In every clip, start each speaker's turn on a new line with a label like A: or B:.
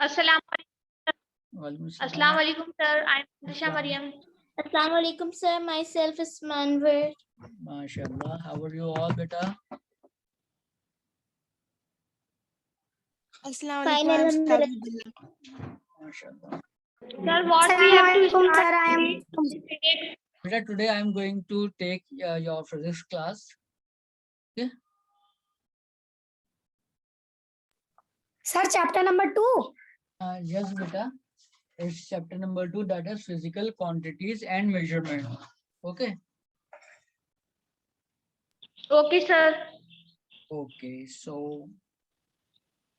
A: Assalamu
B: Walaikum
A: Assalamu
B: Assalam.
A: alaikum, sir. I'm Disha
B: Assalam.
A: Mariam.
C: Assalamu alaikum, sir. Myself is Manvir.
B: MashaAllah. How are you all, beta?
C: Fine,
D: Assalamualaikum. I'm
C: alhamdulillah.
D: Sabi.
B: MashaAllah.
A: Sir, what we have to
C: Assalamualaikum,
A: start
C: sir. I am.
A: today?
B: Beta, today I am going to take your physics class.
C: Sir, chapter number 2.
B: Yes, beta. It's chapter number 2, that is physical quantities and measurement. Okay.
A: Okay, sir.
B: Okay. So,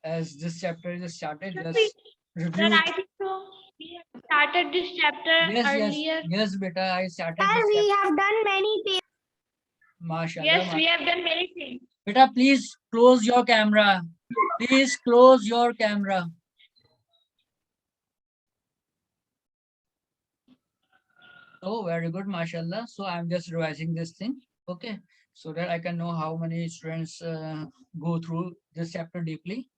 B: as this chapter is started,
A: Sir,
B: just review.
A: I think so. We have started this chapter earlier.
B: Yes, beta. I started
C: Sir,
B: this
C: we
B: chapter.
C: have done many papers.
B: MashaAllah.
A: Yes, we have done many things.
B: Beta, please close your camera. Please close your camera. Oh, very good, mashallah. So I'm just revising this thing, okay, so that I can know how many students go through this chapter deeply.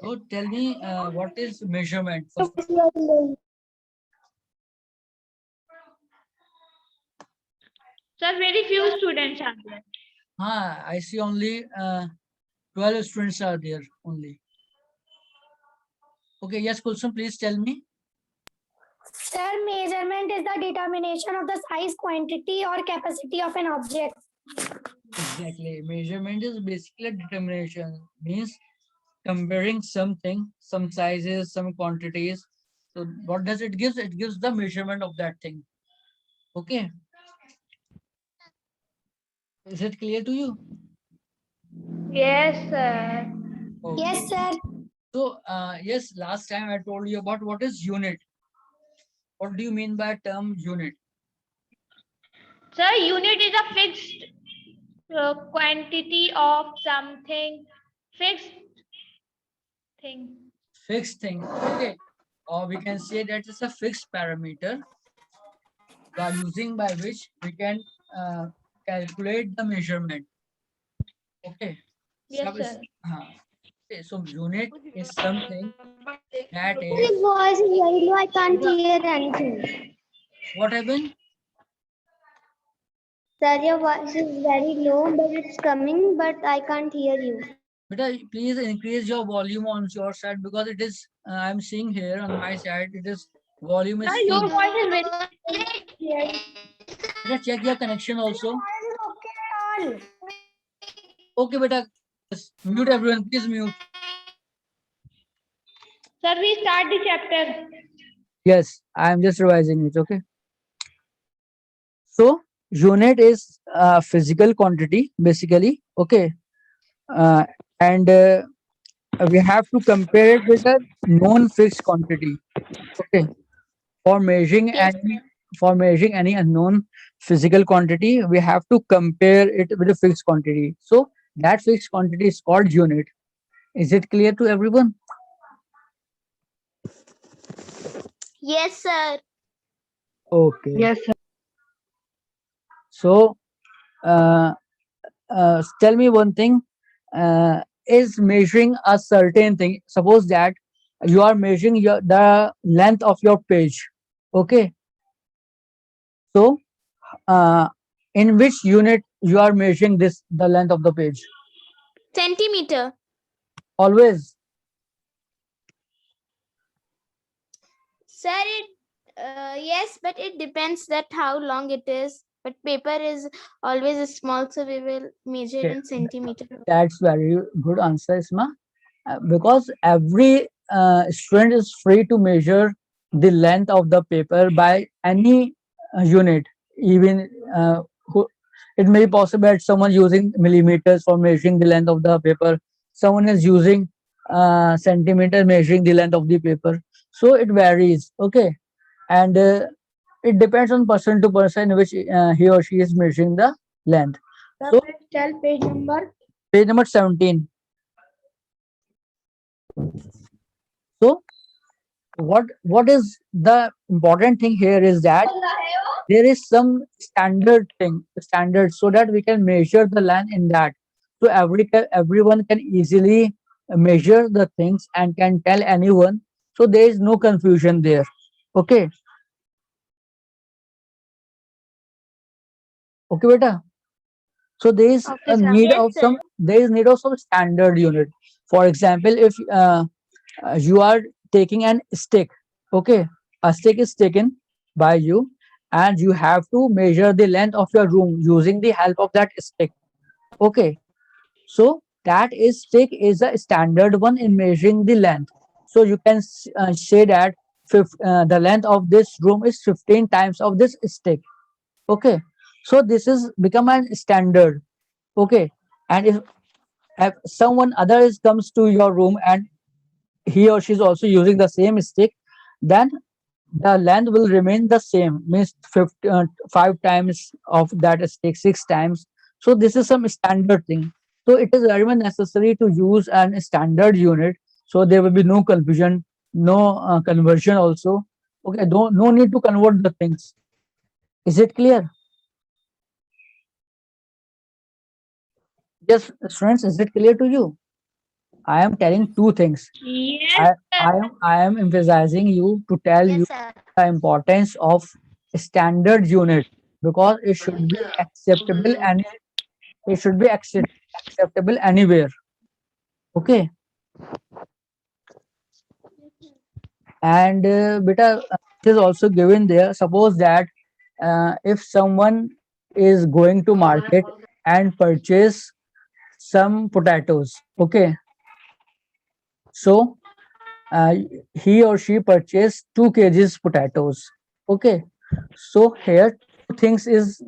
B: So tell me, what is measurement? First,
A: Sir, very few students are there.
B: I see only 12 students are there only. Okay, yes, Kulsum, please tell me.
C: Sir, measurement is the determination of the size, quantity, or capacity of an object.
B: Exactly. Measurement is basically a determination, means comparing something, some sizes, some quantities. So what does it give? It gives the measurement of that thing. Okay. Is it clear to you?
A: Yes, sir.
B: Okay.
C: Yes, sir.
B: So, yes, last time I told you about what is unit. What do you mean by term unit?
A: Sir, unit is a fixed quantity of something. Fixed thing.
B: Fixed thing. Okay. Or we can say that it's a fixed parameter by using by which we can calculate the measurement. Okay.
A: Yes,
B: Sub is-
A: sir.
B: Okay, so unit is something that
C: Sir,
B: is.
C: your voice is very low. I can't hear anything.
B: What happened?
C: Sir, your voice is very low, but it's coming, but I can't hear you.
B: Beta, please increase your volume on your side because it is. I'm seeing here on my side. It is volume is
A: Sir,
B: full.
A: your voice is very clear.
B: Beta, check your connection also.
C: Voice is okay at all.
B: Okay, beta. Yes, mute everyone. Please mute.
A: Sir, we start the chapter.
B: Yes, I am just revising it. Okay. So unit is physical quantity basically. Okay. And we have to compare it with a known fixed quantity. Okay. For measuring
C: Yes.
B: any unknown physical quantity, we have to compare it with a fixed quantity. So that fixed quantity is called unit. Is it clear to everyone?
C: Yes, sir.
B: Okay.
D: Yes, sir.
B: So tell me one thing. Is measuring a certain thing. Suppose that you are measuring the length of your page. Okay. So in which unit you are measuring the length of the page?
C: Centimeter.
B: Always.
C: Sir, yes, but it depends that how long it is. But paper is always small, so we will measure
B: Okay.
C: in centimeter.
B: That's very good answer, Isma. Because every student is free to measure the length of the paper by any unit. Even it may be possible that someone using millimeters for measuring the length of the paper. Someone is using centimeter measuring the length of the paper. So it varies. Okay, and it depends on person to person which he or she is measuring the length. So
C: Tell page number.
B: page number 17. So what is the important thing here is that there is some standard so that we can measure the land in that. So everyone can easily measure the things and can tell anyone So there is no confusion there. Okay. Okay, beta. So there is
A: Okay,
B: a
A: sir.
B: need
C: Yes,
B: of
C: sir.
B: some standard unit. For example, if you are taking an stick, okay, a stick is taken by you, and you have to measure the length of your room using the help of that stick. Okay, so that is stick is a standard one in measuring the length. So you can say that the length of this room is 15 times of this stick. Okay, so this is become a standard. Okay, and if someone other is comes to your room and he or she is also using the same stick, then the length will remain the same, means 5 times of that stick, 6 times. So this is some standard thing. So it is very much necessary to use an standard unit, so there will be no confusion, no conversion also. Okay, don't no need to convert the things. Is it clear? Yes, students, is it clear to you? I am telling two things.
A: Yes,
B: I,
A: sir.
B: I am emphasizing you to tell you
C: Yes, sir.
B: the importance of standard unit, because it should be acceptable, and it should be acceptable anywhere. Okay, and beta, it is also given there. Suppose that if someone is going to market and purchase some potatoes, okay, so uh, he or she purchased 2 kgs potatoes. Okay, so here two things is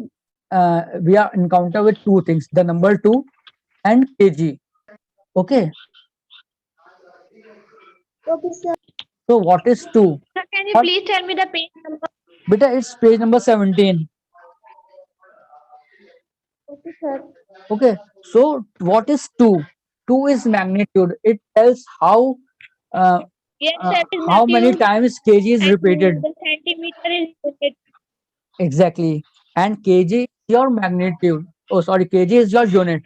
B: we are encounter with two things, the number 2 and kg. Okay,
C: Okay, sir.
B: so what is 2?
A: Sir, can you
B: What?
A: please tell me the page number?
B: Beta, it's page number 17.
C: Okay, sir.
B: Okay, so what is 2? 2 is magnitude. It tells uh,
A: Yes, sir, it is
B: how many
A: magnitude
B: times kg is
A: and
B: repeated.
A: the centimeter is unit.
B: Exactly, and kg is your magnitude. Oh, sorry, kg is your unit.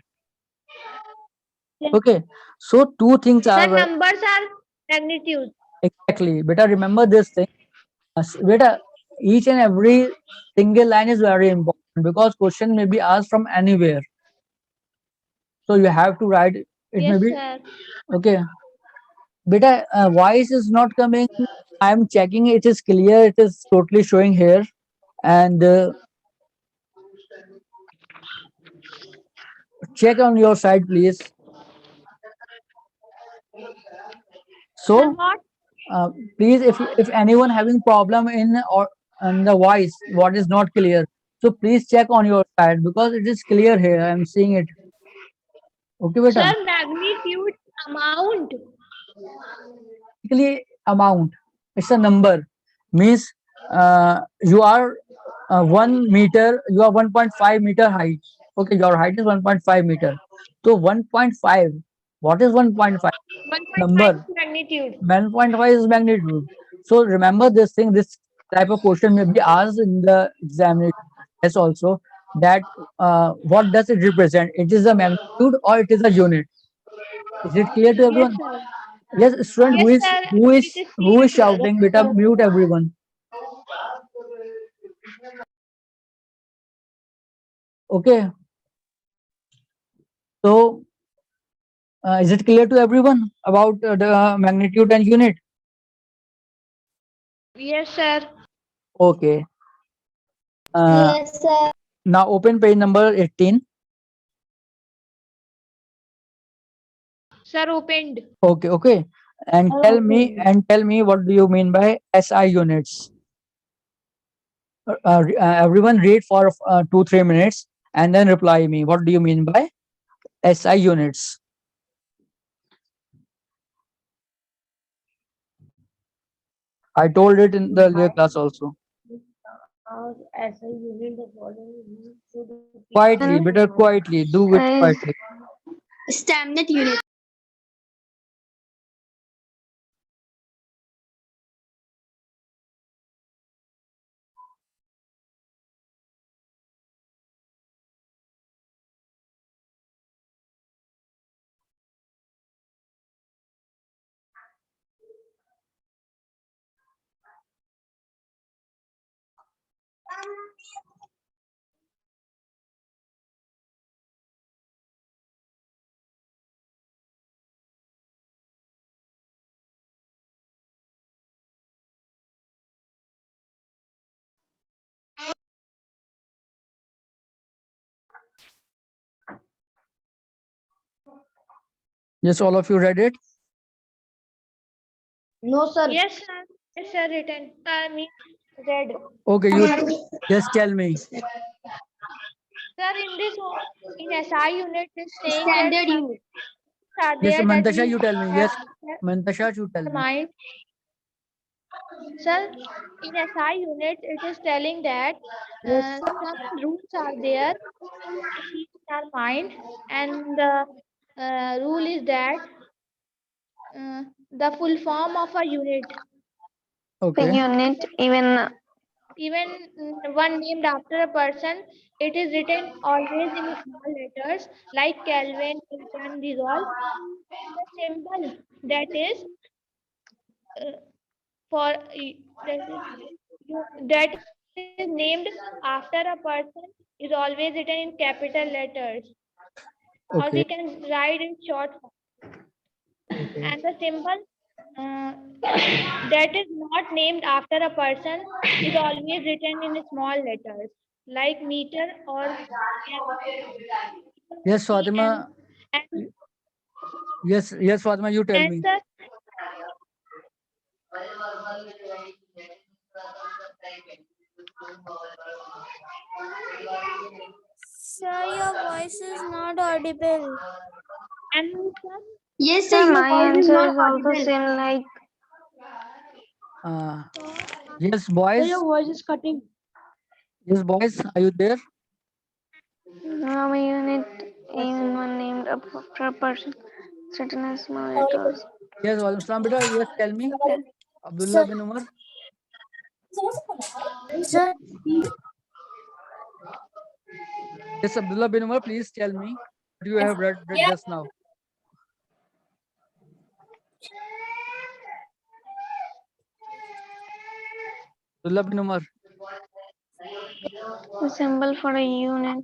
A: Yes.
B: Okay, so two things
A: Sir,
B: are
A: numbers are magnitude.
B: exactly. Beta, remember this thing. Beta, each and every single line is very important, because question may be asked from anywhere. So you have to write. It may
A: Yes,
B: be
A: sir.
B: okay. Beta, voice is not coming. I am checking. It is clear. It is totally showing here. And check on your side, please.
A: Sir,
B: So
A: what?
B: uh, please, if anyone having problem in or in the voice, what is not clear, so please check on your side, because it is clear here. I am seeing it. Okay, beta.
A: Sir, magnitude amount.
B: Basically, amount. It's a number. Means you are 1 meter. You are 1.5 meter height. Okay, your height is 1.5 meter. So 1.5. What is 1.5?
A: 1.5
B: Number.
A: is magnitude.
B: 1.5 is magnitude. So remember this thing. This type of question may be asked in the examination test also. That what does it represent? It is a magnitude or it is a unit? Is it clear to
A: Yes,
B: everyone?
A: sir.
B: Yes, student.
A: Yes, sir. It is
B: Who
A: clear
B: is
A: to us.
B: shouting? Beta, mute everyone. Okay. So is it clear to everyone about the magnitude and unit?
A: Yes, sir.
B: Okay. Uh,
C: Yes, sir.
B: now open page number 18.
A: Sir, opened.
B: Okay. Okay. And tell me what do you mean by SI units? Everyone read for 2-3 minutes and then reply me. What do you mean by SI units? I told it in the earlier class also.
A: As a unit, the following should be
B: Quietly, better quietly. Do it
C: Uh,
B: quietly.
C: Standard unit.
B: Yes, all of you read it.
A: No, sir.
D: Yes, sir. Yes, sir. Written. I mean, read.
B: Okay, you just tell me.
D: Sir, in this in SI unit is saying that
A: Standard unit.
D: are
B: Yes,
D: there that
B: Mantasha,
D: we
B: you tell me.
D: have
B: Yes, Mantasha, you tell
D: in
B: me.
D: mind. Sir, in SI unit, it is telling that
A: Yes.
D: some rules are there to keep in our mind, and the rule is that the full form of a unit,
B: Okay.
C: Unit,
D: even one named after a person, it is written always in small letters like Kelvin, Newton, these all. The symbol that is for that is named after a person is always written in capital letters, or we
B: Okay.
D: can write in short form.
B: Okay.
D: And the symbol uh, that is not named after a person is always written in small letters like meter or
B: Yes,
D: and,
B: Fatima.
D: and,
B: Yes, Fatima, you tell
D: and
B: me.
D: the
C: Sir, your voice is not audible.
D: and
A: Yes,
C: Sir,
A: sir. Your
C: my
A: voice is
C: answer
A: not
C: is also
A: audible.
C: same like
B: Uh, yes,
A: Sir,
B: boys.
A: your voice is cutting.
B: Yes, boys. Are you there?
C: my unit, even one named after a person, written as small letters.
B: Yes, Walaikum Salam, beta. Yes, tell me. Abdullah bin Umar.
C: Sir,
B: Yes, Abdullah bin Umar, please tell me what you have read just now. Abdullah bin Umar.
C: the symbol for a unit